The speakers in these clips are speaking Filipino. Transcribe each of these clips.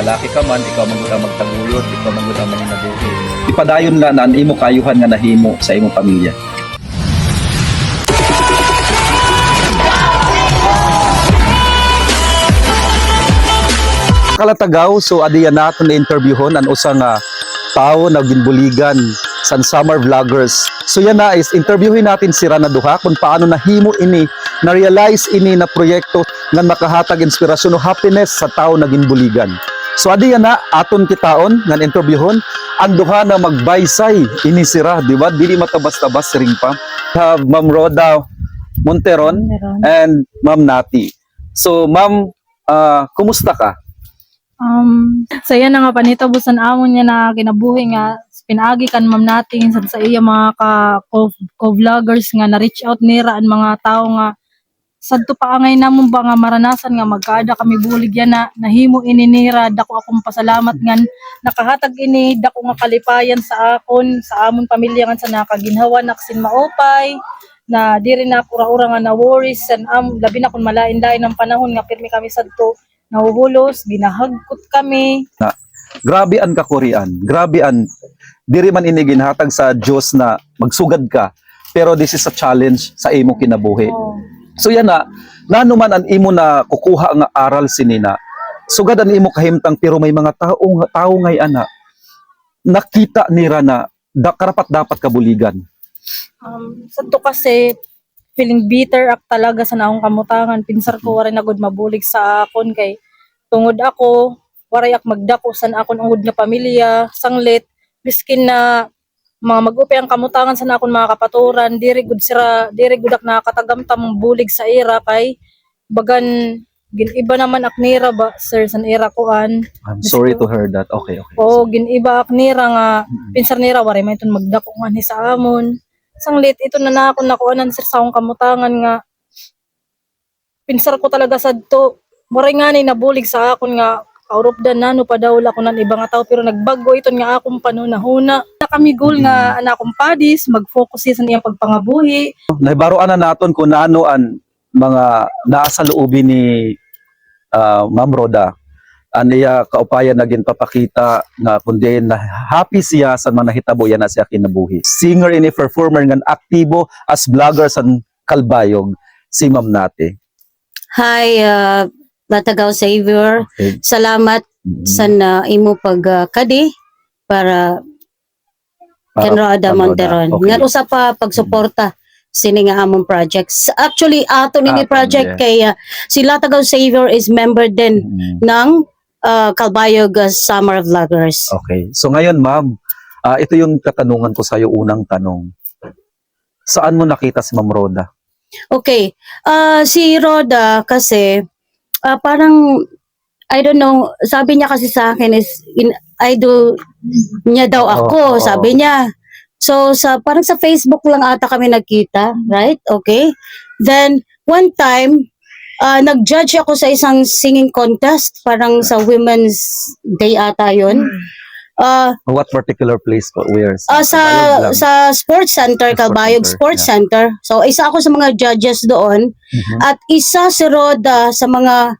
lalaki ka man, ikaw man gud ang magtaguyod, ikaw man gud ang maninabuhi. Ipadayon na ang imo kayuhan nga nahimo sa imong pamilya. Kalatagaw, so adiya naton na interviewon ang usang tao na ginbuligan sa summer vloggers. So yan na is interviewin natin si Rana duha kung paano nahimo ini, na-realize ini na proyekto nga makahatag inspirasyon o happiness sa tao na ginbuligan. So adiya na aton kitaon nga interviewon ang duha na magbaysay ini sira, di ba? Dili matabas-tabas ring pa. Have Ma'am Roda Monteron and Ma'am Nati. So Ma'am, kumusta ka? Saya na nga panitabusan amon niya na kinabuhi nga pinaagi kan ma'am natin sa iya mga co-vloggers nga na-reach out nira ang mga tao nga sadto pa angay namon ba nga maranasan nga magkaada kami bulig yan na nahimo ini nira. Dako akong pasalamat ngan nakahatag ini, dako nga kalipayan sa akon sa amon pamilya nga sa nakaginhawa naksin maupay na diri na ura-ura nga na worries and labi na kun malain-lain ang panahon nga pirmi kami sadto nahuhulos, ginahagkot kami. Grabe ang kakurian, grabe ang diri man ini ginhatag sa Diyos na magsugad ka, pero this is a challenge sa imo kinabuhi. So yan na, nano man ang imo na kukuha nga aral sinina, sugad ang imo kahimtang, pero may mga tao ngay ana, nakita nira na karapat dapat kabuligan. Sadto kasi, feeling bitter ak talaga sa naong kamutangan. Pinsar ko waray nagod mabulig sa akon kay tungod ako waray ak magdako san akon ungod nga pamilya sanglit miskin na mga mag-upi ang kamutangan sa akon mga kapaturan diri gud ak nakatagamtam bulig sa ira kay bagan giniba naman ak nira ba sir san ira kuan. I'm sorry to hear that. Okay. Oo, giniba ak nira nga pinsar nira waray may ton magdako nga ni sa amon. Sanglit ito na ako nakuanan sir sa akong kamutangan nga pinsar ko talaga sadto moray nga ni nabulig sa akon nga kaurupdan na no padawla ko nan ibang tao pero nagbago iton nga akong panunahuna na kami goal nga anakong padis mag-focus sa iyang pagpangabuhi. Nahibaroan na naton kung naano ang mga nasa loobin ni Ma'am Roda aniya kaupayan na ginpapakita nga kundi na happy siya sa mga nahitabo yan na siya kinabuhi. Singer ini performer nga aktibo as vlogger sa Kalbayog si Ma'am Nati. Hi, Batagaw Savior. Okay. Salamat sa imo pagkadi para ken Roda Monteron. Okay. Nga usa pa pagsuporta sini nga among projects. Actually, ato nini project kay si Batagaw Savior is member din ng Kalbayog Summer Vloggers. Okay. So ngayon, Ma'am, ito yung katanungan ko sa iyo, unang tanong. Saan mo nakita si Ma'am Roda? Okay. Si Roda kasi parang I don't know, sabi niya kasi sa akin is idol niya daw ako, sabi niya. So parang sa Facebook lang ata kami nagkita, right? Okay. Then one time nag-judge ako sa isang singing contest, parang sa Women's Day ata yun. What particular place po? Where? Sa Sports Center, Kalbayog Sports Center. So isa ako sa mga judges doon at isa si Roda sa mga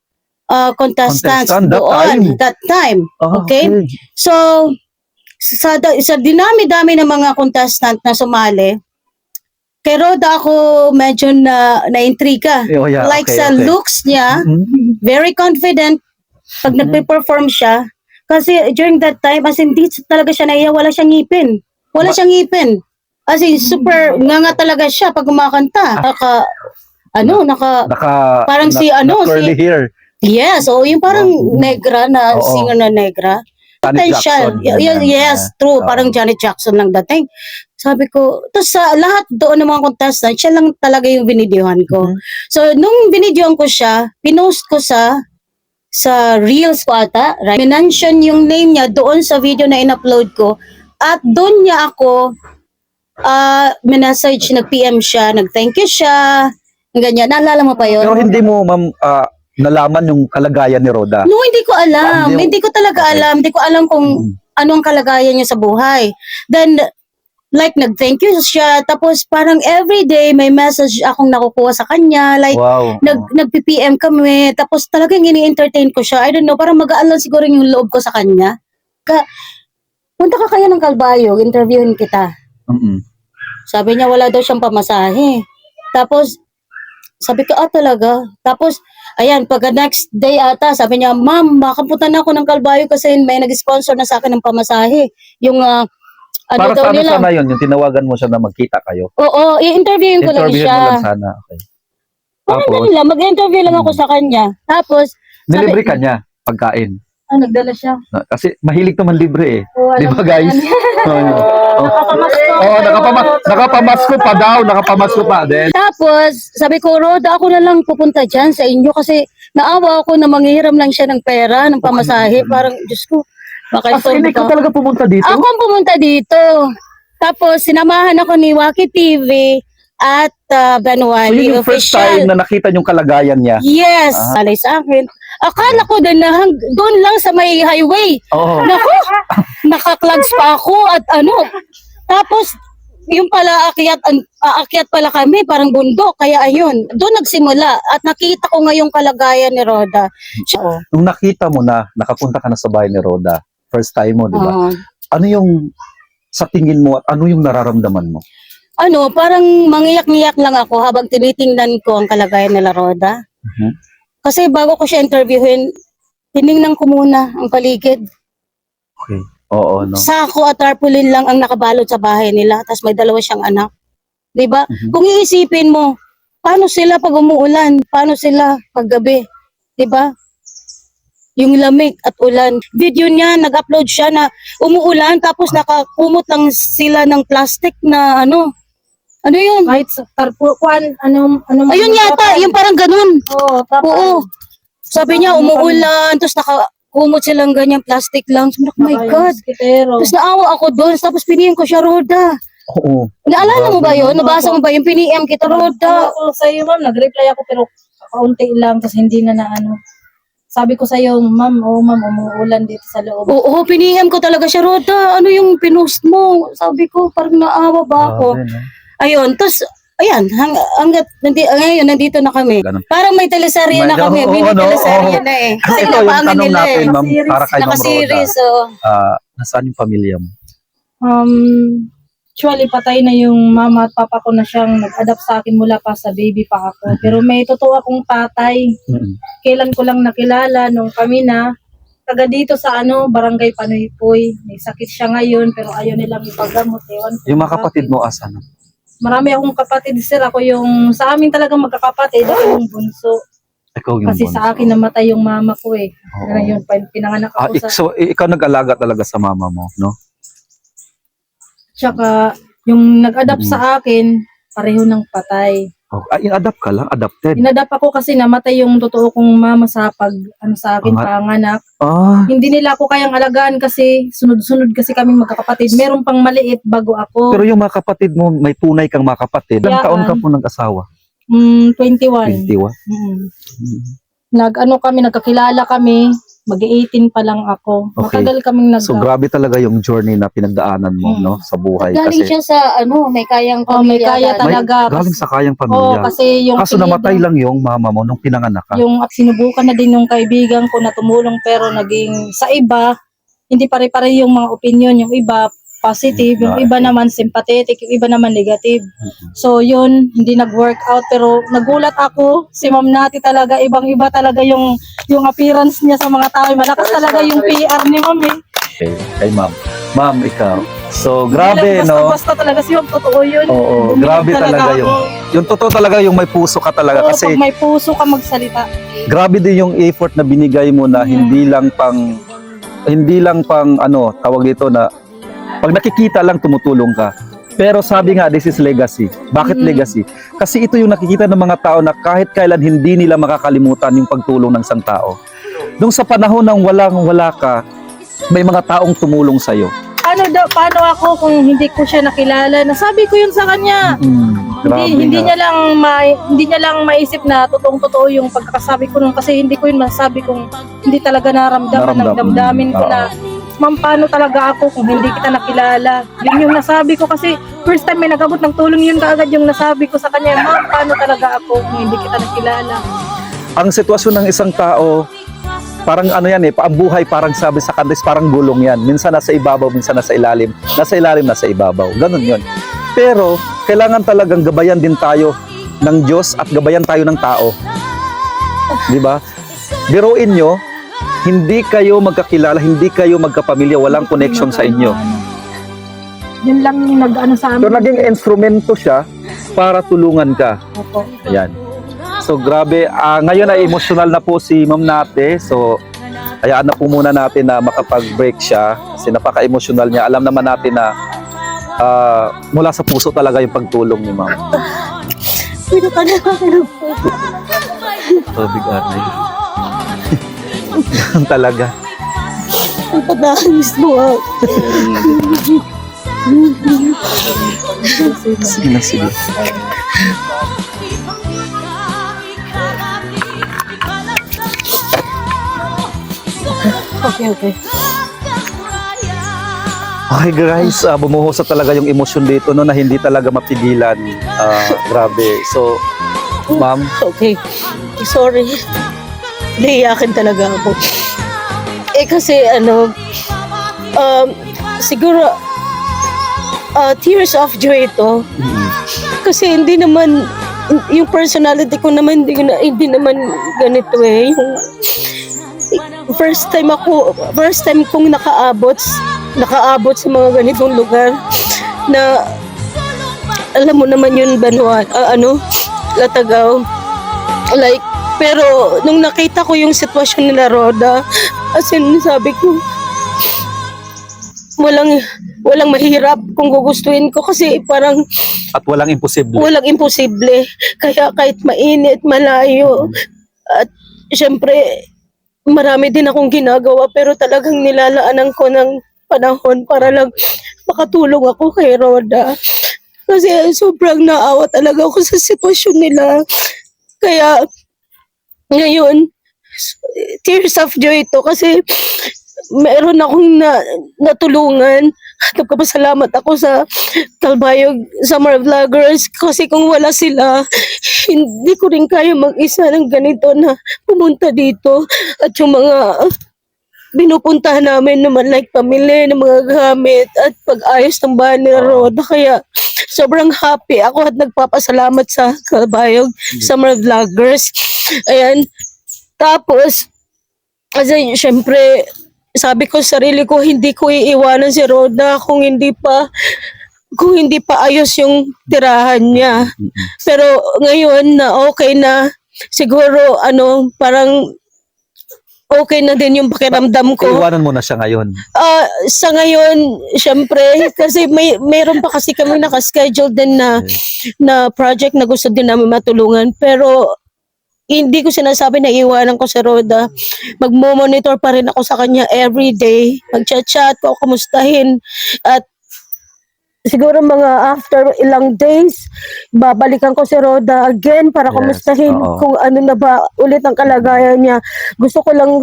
contestants doon that time. Okay? So sa dinami-dami ng mga contestant na sumali, kay Roda ako medyo na-intriga. Like sa looks niya, very confident pag nagpe-perform siya. Kasi during that time, as in, di talaga siya naiya, wala siyang ngipin. Wala siyang ngipin. As in, super nga talaga siya pag kumakanta. Parang curly hair. Yes, yung parang negra na, singer na negra. Potential. Yes, true. Parang Janet Jackson lang dating. Sabi ko, tapos sa lahat doon ng mga contestant, siya lang talaga yung binidyohan ko. So, nung binidyohan ko siya, pinost ko sa Reels ko ata. Right? Minention yung name niya doon sa video na in-upload ko. At doon niya ako minessage, nag-PM siya, nag-thank you siya, ganyan. Naalala mo pa yun? Pero hindi mo, Ma'am, nalaman yung kalagayan ni Roda? No, hindi ko alam. Hindi ko talaga alam. Hindi ko alam kung anong kalagayan niya sa buhay. Then, like nag-thank you siya, tapos parang everyday may message akong nakukuha sa kanya, like Wow. nag-PPM kami, tapos talagang ini-entertain ko siya. I don't know, parang mag-aalan siguro yung loob ko sa kanya. Punta ka kaya ng Calbayog, interviewin kita. Mm-mm. Sabi niya wala daw siyang pamasahe. Tapos sabi ko, talaga. Tapos ayan, pagka next day ata, sabi niya, ma'am, makapunta na ako ng Calbayog kasi may nag-sponsor na sa akin ng pamasahe. Yung ano Para daw sana nila. sana yun, yung tinawagan mo siya na magkita kayo. Oo, i-interviewin ko lang Interviewin siya. mo lang sana. Okay. Parang Tapos, ganun lang, mag-interview lang ako sa kanya. Tapos, nilibre ka niya pagkain. Nagdala siya. Kasi mahilig naman libre eh. Oo, Di alam ba ko guys? yan. Nakapamasko. Oo, nakapamasko pa daw. Nakapamasko pa din. tapos, sabi ko, Roda, ako na lang pupunta dyan sa inyo kasi naawa ako na manghiram lang siya ng pera, ng pamasahe. Parang, Diyos ko, baka As in, ikaw talaga pumunta dito? Ako ang pumunta dito. Tapos, sinamahan ako ni Waki TV at So, Benuali yun yung first time official. na nakita yung kalagayan niya. Yes, alay sa akin. Akala ko din na doon lang sa may highway. Oo. Naku, nakaklogs pa ako at ano. Tapos, yung pala aakyat pala kami, parang bundok. Kaya ayun, doon nagsimula. At nakita ko ngayong kalagayan ni Roda. Nung nakita mo na, nakapunta ka na sa bahay ni Roda, first time mo, di ba? Ano yung sa tingin mo at ano yung nararamdaman mo? Parang mangiyak-ngiyak lang ako habang tinitingnan ko ang kalagayan nila Roda. Mhm. Kasi bago ko siya interviewin, tiningnan ko muna ang paligid. Okay. Oo, no? Sako at tarpaulin lang ang nakabalot sa bahay nila, tapos may dalawa siyang anak. 'Di ba? Mhm. Kung iisipin mo, paano sila pag umuulan? Paano sila pag gabi? 'Di ba? Yung lamig at ulan. Video niya, nag-upload siya na umuulan tapos nakakumot lang sila ng plastic na ano yun? Kahit sa tarpuan, Ayun yata, yung parang ganun. Oo, tapos. Oo. Sabi niya, umuulan, tapos nakakumot silang ganyan, plastic lang. Sabi ko, oh my God. Tapos naawa ako doon, tapos piniyem ko siya, Roda. Oo. Naalala mo ba yun? Nabasa mo ba yung piniyem kita, Roda? Ako sa iyo, ma'am, nag-reply ako pero kaunti lang, tapos hindi na ano. Sabi ko sa iyo, ma'am, umuulan dito sa loob. Oo, piniyem ko talaga siya, Roda. Ano yung pinost mo? Sabi ko, parang naawa ba ako? Grabe, no? Ayun, tapos, ayan, ngayon, nandito na kami. Ganun. Parang may teleserye na kami. Mini teleserye na eh. Kasi Ito yung nabangan tanong nila natin, eh. ma'am, para kay Ma'am Roda. Naka-series, oh. Nasaan yung pamilya mo? Actually, patay na yung mama at papa ko na siyang nag-adapt sa akin mula pa sa baby pa ako. Pero may totoo akong tatay. Mm-mm. Kailan ko lang nakilala nung kami na taga dito sa Barangay Panuypoy. May sakit siya ngayon pero ayaw nilang ipagamot. Ewan ko Yung mga bakit. kapatid mo, asan? Marami akong kapatid, sir. Ako yung, sa amin talagang magkakapatid, ako yung bunso. Ikaw yung Kasi bunso. sa akin namatay yung mama ko eh. Oo. Ngayon, pinanganak ako sa... So, ikaw nag-alaga talaga sa mama mo, no? Tsaka, yung nag-adapt Mm. sa akin, pareho ng patay. In-adapt ka lang, adapted. Inadapt ako kasi namatay yung totoo kong mama sa sa akin, panganak. Hindi nila ako kayang alagaan kasi sunod-sunod kasi kaming magkakapatid. Meron pang maliit bago ako. Pero yung mga kapatid mo, may tunay kang mga kapatid. Ilang Yan. taon ka po nag-asawa? 21. 21? Nagkakilala kami. Mag-18 pa lang ako. Okay. Matagal kaming So, grabe talaga yung journey na pinagdaanan mo, no? Sa buhay. Galing Kasi, siya sa, may kayang may kaya pamilya. talaga. galing sa kayang Oo, pamilya. kasi yung Kaso namatay lang yung mama mo nung pinanganak ka. yung sinubukan na din yung kaibigan ko na tumulong pero naging sa iba, hindi pare-pare yung mga opinion. Yung iba positive, yung iba naman sympathetic, yung iba naman negative. So yun, hindi nag-work out pero nagulat ako, si Ma'am Nati talaga, ibang-iba talaga yung appearance niya sa mga tao. Malakas talaga yung PR ni Ma'am eh. Okay, kay ma'am. Ma'am, ikaw. So, grabe, no? Basta talaga si Ma'am, totoo yun. Oo, Bumili grabe talaga ako. yung totoo talaga yung may puso ka talaga. Oo, Kasi, pag may puso ka magsalita. grabe din yung effort na binigay mo na hindi lang pang tawag dito na pag nakikita lang tumutulong ka. Pero sabi nga, this is legacy. Bakit legacy? Kasi ito yung nakikita ng mga tao na kahit kailan hindi nila makakalimutan yung pagtulong ng isang tao. Nung sa panahon ng wala ka, may mga taong tumulong sa'yo. Paano ako kung hindi ko siya nakilala? Nasabi ko yun sa kanya. Hindi niya lang maisip na totoong-totoo yung pagkakasabi ko nun kasi hindi ko yun masasabi kung hindi talaga naramdaman ng damdamin ko na ma'am, paano talaga ako kung hindi kita nakilala? Yun yung nasabi ko kasi first time may nagabot ng tulong, yun kaagad yung nasabi ko sa kanya, ma'am, paano talaga ako kung hindi kita nakilala? Ang sitwasyon ng isang tao, parang ano yan eh, ang buhay parang sabi sa kantis, parang gulong yan. Minsan nasa ibabaw, minsan nasa ilalim. Nasa ilalim, nasa ibabaw. Ganun yun. Pero, kailangan talagang gabayan din tayo ng Diyos at gabayan tayo ng tao. Di ba? Biruin nyo, hindi kayo magkakilala, hindi kayo magkapamilya, walang connection sa inyo. Yun lang yung nag-ano sa So, amin. naging instrumento siya para tulungan ka. Opo. Ayan. So, grabe. Ngayon ay emotional na po si Ma'am Nate. So, hayaan na po muna natin na makapag-break siya kasi napaka-emotional niya. Alam naman natin na mula sa puso talaga yung pagtulong ni Ma'am. So, big Arnay. Yan talaga. Ang patahanis mo. Sige na, sige. Okay. Okay guys, bumuhos na talaga yung emosyon dito no, na hindi talaga mapigilan. Grabe. So, Ma'am, Okay. Sorry. Naiyakin talaga ako. Kasi siguro tears of joy ito. Kasi hindi naman yung personality ko naman hindi naman ganito eh. Yung first time kong nakaabot sa mga ganitong lugar na alam mo naman yun Banwa, Latagaw. Like, pero nung nakita ko yung sitwasyon nila Roda, as in sabi ko walang mahirap kung gugustuhin ko kasi parang at walang imposible. walang imposible. Kaya kahit mainit, malayo, at syempre, marami din akong ginagawa pero talagang nilalaanan ko ng panahon para lang makatulong ako kay Roda. Kasi sobrang naawa talaga ako sa sitwasyon nila. Kaya ngayon, tears of joy ito kasi meron akong natulungan. Nagpapasalamat ako sa Calbayog Summer Vloggers kasi kung wala sila, hindi ko rin kaya mag-isa ng ganito na pumunta dito. At yung mga binupuntahan namin naman like pamili ng mga gamit at pag-ayos ng bahay ni Roda. Kaya sobrang happy ako at nagpapasalamat sa Calbayog Summer Vloggers. Ayan. Tapos, kasi syempre, sabi ko sa sarili ko, hindi ko iiwanan si Roda kung hindi pa ayos yung tirahan niya. Pero ngayon na okay na, siguro parang okay na din yung pakiramdam ko. Iwanan mo na siya ngayon. Sa ngayon, syempre, kasi mayroon pa kasi kami nakaschedule din na project na gusto din namin matulungan. Pero hindi ko sinasabi na iwanan ko si Roda. Magmo-monitor pa rin ako sa kanya every day. Mag-chat-chat ko, kumustahin. At siguro mga after ilang days, babalikan ko si Roda again para kumustahin kung ano na ba ulit ang kalagayan niya. Gusto ko lang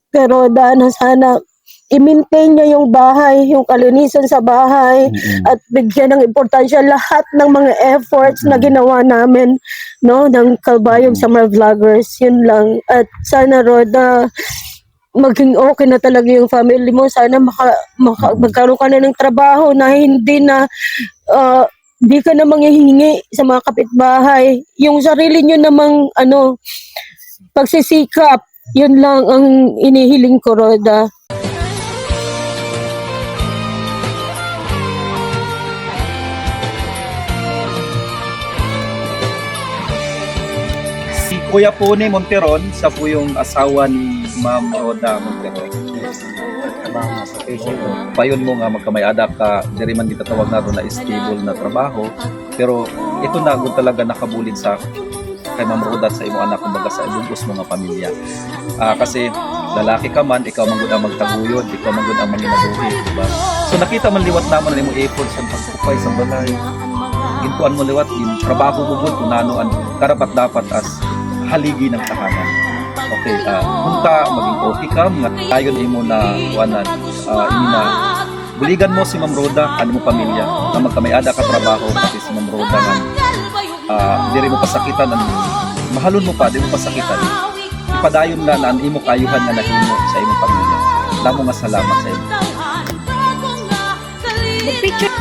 kay Roda na sana i-maintain niya yung bahay, yung kalinisan sa bahay, at bigyan ng importansya lahat ng mga efforts na ginawa namin, no, ng Calbayog Summer Vloggers. Yun lang. At sana Roda, maging okay na talaga yung family mo. Sana magkaroon ka na ng trabaho na hindi na di ka na manghihingi sa mga kapitbahay. Yung sarili nyo namang pagsisikap, yun lang ang inihiling ko, Roda. Si Kuya Pone Monteron, siya po yung asawa ni Ma'am Roda Monteron. Payon mo nga magkamay-ada ka, diri man kita tawag nato na stable na trabaho, pero ito na gud talaga nakabulid sa kay Ma'am Roda sa imo anak, kumbaga sa ibugos mo nga pamilya. Kasi lalaki ka man, ikaw man gud ang magtaguyod, ikaw man gud ang manginabuhi, diba? So nakita man liwat naman nimo effort sa pagkupay sa balay. Gintuan mo liwat yung trabaho mo gud kung nano ang karapat dapat as haligi ng tahanan. Okay, punta maging okay ka nga ayon imo na kuanan ina buligan mo si Ma'am Roda ano mo pamilya na magkamayada ka trabaho pati si Ma'am Roda nga diri mo pasakitan ang mahalon mo pa di mo pasakitan ipadayon na ang imo kayuhan nga nahimo sa imong pamilya. Damo nga salamat sa imo. Picture